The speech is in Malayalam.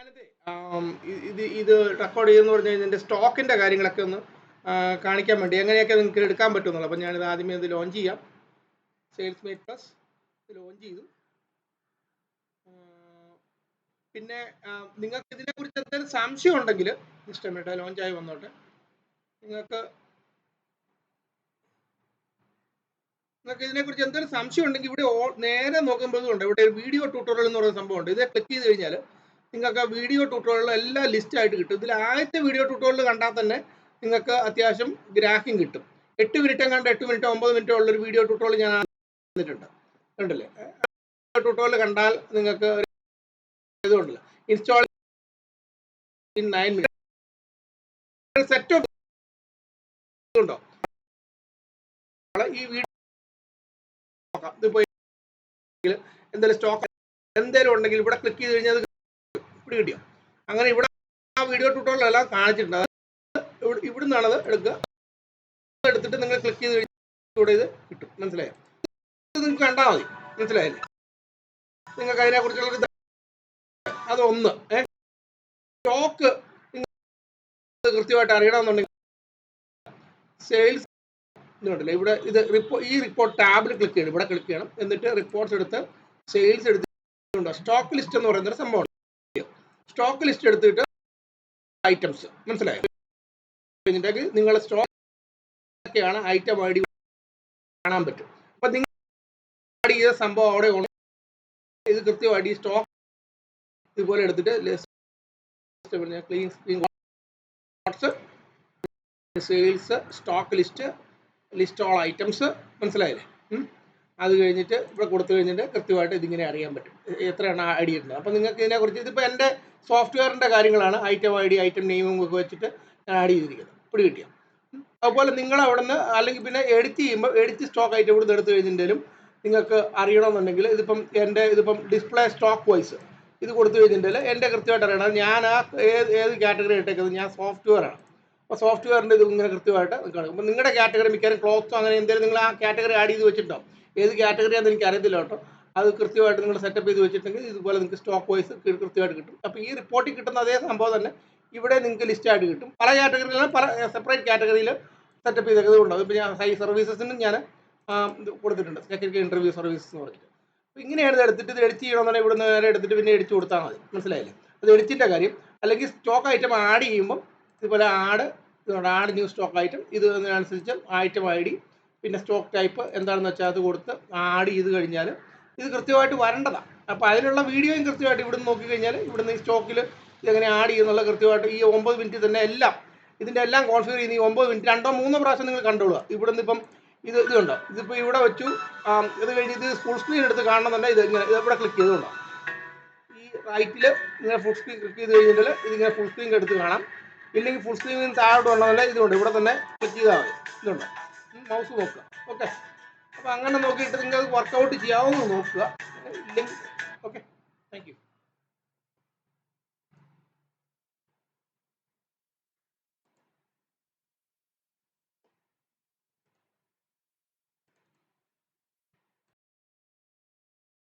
ഞാനിത് ഇത് റെക്കോർഡ് ചെയ്യുമെന്ന് പറഞ്ഞു കഴിഞ്ഞാൽ ഇതിൻ്റെ സ്റ്റോക്കിൻ്റെ കാര്യങ്ങളൊക്കെ ഒന്ന് കാണിക്കാൻ വേണ്ടി എങ്ങനെയൊക്കെ നിങ്ങൾക്ക് എടുക്കാൻ പറ്റുമെന്നുള്ളത്. അപ്പം ഞാനിത് ആദ്യമേ ഇത് ലോഞ്ച് ചെയ്യാം. സെയിൽസ് മെയ്റ്റ് പ്ലസ് ഇത് ലോഞ്ച് ചെയ്തു. പിന്നെ നിങ്ങൾക്ക് ഇതിനെക്കുറിച്ച് എന്തെങ്കിലും സംശയം ഉണ്ടെങ്കിൽ ഇഷ്ടമേട്ടെ ലോഞ്ചായി വന്നോട്ടെ. നിങ്ങൾക്ക് ഇതിനെക്കുറിച്ച് എന്തെങ്കിലും സംശയം ഉണ്ടെങ്കിൽ ഇവിടെ നേരെ നോക്കുമ്പോഴുണ്ട് ഇവിടെ ഒരു വീഡിയോ ട്യൂട്ടോറിയൽ എന്ന് പറയുന്ന സംഭവമുണ്ട്. ഇത് ക്ലിക്ക് ചെയ്ത് കഴിഞ്ഞാൽ നിങ്ങൾക്ക് ആ വീഡിയോ ട്യൂട്ടോറിയൽ എല്ലാം ലിസ്റ്റ് ആയിട്ട് കിട്ടും. ഇതിൽ ആദ്യത്തെ വീഡിയോ ട്യൂട്ടോറിയൽ കണ്ടാൽ തന്നെ നിങ്ങൾക്ക് അത്യാവശ്യം ഗ്രാഹ്യം കിട്ടും. 8 മിനിറ്റ് കണ്ട 8 മിനിറ്റോ 9 മിനിറ്റോ ഉള്ളൊരു വീഡിയോ ട്യൂട്ടോറിയൽ ഞാൻ തന്നിട്ടുണ്ട്. കണ്ടില്ലേ? ട്യൂട്ടോറിയൽ കണ്ടാൽ നിങ്ങൾക്ക് ഇതുണ്ടല്ലോ ഇൻസ്റ്റാൾ ഇൻ 9 മിനിറ്റ് സെറ്റ് ഉണ്ടോ ഈ വീഡിയോ നോക്കാം. ഇതിപ്പോൾ എന്തെങ്കിലും സ്റ്റോക്ക് എന്തെങ്കിലും ഉണ്ടെങ്കിൽ ഇവിടെ ക്ലിക്ക് ചെയ്ത് കഴിഞ്ഞാൽ ഇവിടെ കിട്ടിയോ. അങ്ങനെ ഇവിടെ ആ വീഡിയോ ട്യൂട്ടോറിയൽ എല്ലാം കാണിച്ചിട്ടുണ്ട്. ഇവിടെ നിന്നാണത് എടുക്കുക. എടുത്തിട്ട് നിങ്ങൾ ക്ലിക്ക് ചെയ്ത് കഴിഞ്ഞാൽ ഇവിടെ ഇത് കിട്ടും. മനസ്സിലായോ? ഇത് നിങ്ങൾക്ക് കണ്ടാൽ മതി. മനസ്സിലായില്ലേ? നിങ്ങൾക്ക് അതിനെക്കുറിച്ചുള്ള അതൊന്ന് സ്റ്റോക്ക് കൃത്യമായിട്ട് അറിയണമെന്നുണ്ടെങ്കിൽ സെയിൽസ് ഇതുണ്ടല്ലോ ഇവിടെ ഇത് ഈ റിപ്പോർട്ട് ടാബിൽ ക്ലിക്ക് ചെയ്യണം. ഇവിടെ ക്ലിക്ക് ചെയ്യണം. എന്നിട്ട് റിപ്പോർട്ട്സ് എടുത്ത് സെയിൽസ് എടുത്തിട്ടുണ്ടോ സ്റ്റോക്ക് ലിസ്റ്റ് എന്ന് പറയുന്നൊരു സംഭവം. സ്റ്റോക്ക് ലിസ്റ്റ് എടുത്തിട്ട് ഐറ്റംസ് മനസ്സിലായോ? കഴിഞ്ഞിട്ടുണ്ടെങ്കിൽ നിങ്ങൾ സ്റ്റോക്കൊക്കെയാണ് ഐറ്റം ഐ ഡി കാണാൻ പറ്റും. അപ്പം നിങ്ങൾ ആഡ് ചെയ്ത സംഭവം അവിടെ ഇത് കൃത്യമായിട്ട് ഈ സ്റ്റോക്ക് ഇതുപോലെ എടുത്തിട്ട് clean screen sales stock list all items മനസ്സിലായില്ലേ? അത് കഴിഞ്ഞിട്ട് ഇവിടെ കൊടുത്തു കഴിഞ്ഞിട്ട് കൃത്യമായിട്ട് ഇതിങ്ങനെ അറിയാൻ പറ്റും എത്രയാണ് ആഡ് ചെയ്തിട്ടുണ്ട്. അപ്പം നിങ്ങൾക്ക് ഇതിനെക്കുറിച്ച് ഇതിപ്പോൾ എൻ്റെ സോഫ്റ്റ്വെയറിൻ്റെ കാര്യങ്ങളാണ്. ഐറ്റം ഐ ഡി ഐറ്റം നെയിമും ഒക്കെ വെച്ചിട്ട് ഞാൻ ആഡ് ചെയ്തിരിക്കുന്നത്. പിടി കിട്ടിയോ? അതുപോലെ നിങ്ങൾ അവിടെ നിന്ന് അല്ലെങ്കിൽ പിന്നെ എഡിറ്റ് ചെയ്യുമ്പോൾ എഡിറ്റ് സ്റ്റോക്ക് ഐറ്റം ഇവിടെ നിന്ന് എടുത്തു കഴിഞ്ഞിട്ടുണ്ടെങ്കിലും നിങ്ങൾക്ക് അറിയണമെന്നുണ്ടെങ്കിൽ ഇതിപ്പം ഡിസ്പ്ലേ സ്റ്റോക്ക് വൈസ് ഇത് കൊടുത്തു കഴിഞ്ഞിട്ടുണ്ടെങ്കിൽ എൻ്റെ കൃത്യമായിട്ട് അറിയണം. ഞാൻ ഏത് കാറ്റഗറി ഇട്ടേക്കുന്നത് ഞാൻ സോഫ്റ്റ്വെയറാണ്. അപ്പോൾ സോഫ്റ്റ്വെയറിൻ്റെ ഇത് ഇങ്ങനെ കൃത്യമായിട്ട് കാണും. അപ്പോൾ നിങ്ങളുടെ കാറ്റഗറി മിക്കവാറും ക്ലോത്തോ അങ്ങനെ എന്തെങ്കിലും നിങ്ങൾ ആ കാറ്റഗറി ആഡ് ചെയ്ത് വെച്ചിട്ടുണ്ടോ? ഏത് കാറ്റഗറിയാണെന്ന് എനിക്ക് അറിയത്തില്ല കേട്ടോ. അത് കൃത്യമായിട്ട് നിങ്ങൾ സെറ്റപ്പ് ചെയ്ത് വെച്ചിട്ടുണ്ടെങ്കിൽ ഇതുപോലെ നിങ്ങൾക്ക് സ്റ്റോക്ക് വൈസ് കൃത്യമായിട്ട് കിട്ടും. അപ്പോൾ ഈ റിപ്പോർട്ടിൽ കിട്ടുന്ന അതേ സംഭവം തന്നെ ഇവിടെ നിങ്ങൾക്ക് ലിസ്റ്റായിട്ട് കിട്ടും. പല കാറ്റഗറിയിലും പല സെപ്പറേറ്റ് കാറ്റഗറിയിൽ സെറ്റപ്പ് ചെയ്തതുകൊണ്ടാണ്. ഇപ്പോൾ ഞാൻ സർവീസസിനും ഞാൻ കൊടുത്തിട്ടുണ്ട്. ടെക്നിക്കൽ ഇൻ്റർവ്യൂ സർവീസസ് എന്ന് പറഞ്ഞിട്ട്. അപ്പോൾ ഇങ്ങനെയാണ് ഇത് എടുത്തിട്ട് ഇത് എഡിറ്റ് ചെയ്യണമെന്നുണ്ടെങ്കിൽ ഇവിടെ നിന്ന് നേരെ എടുത്തിട്ട് പിന്നെ എഡിറ്റ് കൊടുത്താൽ മതി. മനസ്സിലായില്ലേ? അത് എഡിറ്റിൻ്റെ കാര്യം. അല്ലെങ്കിൽ സ്റ്റോക്ക് ഐറ്റം ആഡ് ചെയ്യുമ്പം ഇതുപോലെ ആഡ് ന്യൂ സ്റ്റോക്ക് ഐറ്റം ഇതിനനുസരിച്ച് ഐറ്റം ഐ ഡി പിന്നെ സ്റ്റോക്ക് ടൈപ്പ് എന്താണെന്ന് വെച്ചാൽ അത് കൊടുത്ത് ആഡ് ചെയ്ത് കഴിഞ്ഞാൽ ഇത് കൃത്യമായിട്ട് വരേണ്ടതാണ്. അപ്പോൾ അതിനുള്ള വീഡിയോയും കൃത്യമായിട്ട് ഇവിടുന്ന് നോക്കിക്കഴിഞ്ഞാൽ ഇവിടുന്ന് ഈ സ്റ്റോക്കിൽ ഇതെങ്ങനെ ആഡ് ചെയ്യുന്നുള്ള കൃത്യമായിട്ട് ഈ 9 മിനിറ്റ് തന്നെ എല്ലാം ഇതിൻ്റെ എല്ലാം കോൺഫിഗർ ചെയ്യുന്ന ഈ 9 മിനിറ്റ് 2-3 പ്രാവശ്യം നിങ്ങൾ കണ്ടോളുക. ഇവിടുന്ന് ഇപ്പം ഇതുണ്ടോ ഇതിപ്പോൾ ഇവിടെ വെച്ചു. ഇത് കഴിഞ്ഞ് ഇത് ഫുൾ സ്ക്രീൻ എടുത്ത് കാണണമെന്നുണ്ടെങ്കിൽ ഇതിവിടെ ക്ലിക്ക് ചെയ്തുകൊണ്ടോ ഈ റൈറ്റിൽ ഇങ്ങനെ ഫുൾ സ്ക്രീൻ ക്ലിക്ക് ചെയ്ത് കഴിഞ്ഞിട്ടുണ്ടെങ്കിൽ ഇതിങ്ങനെ ഫുൾ സ്ക്രീൻ എടുത്ത് കാണാം. ഇല്ലെങ്കിൽ ഫുൾ സ്ക്രീനിൽ താഴോട്ട് വരണമെന്നല്ല ഇതുകൊണ്ട് ഇവിടെ തന്നെ ക്ലിക്ക് ചെയ്താൽ മതി. ഇതുണ്ട് മൗസ് നോക്കുക. ഓക്കെ. അപ്പോൾ അങ്ങനെ നോക്കിയിട്ട് നിങ്ങൾക്ക് വർക്കൗട്ട് ചെയ്യാവുന്ന നോക്കുക. ഇല്ലെങ്കിൽ ഓക്കെ. Thank you.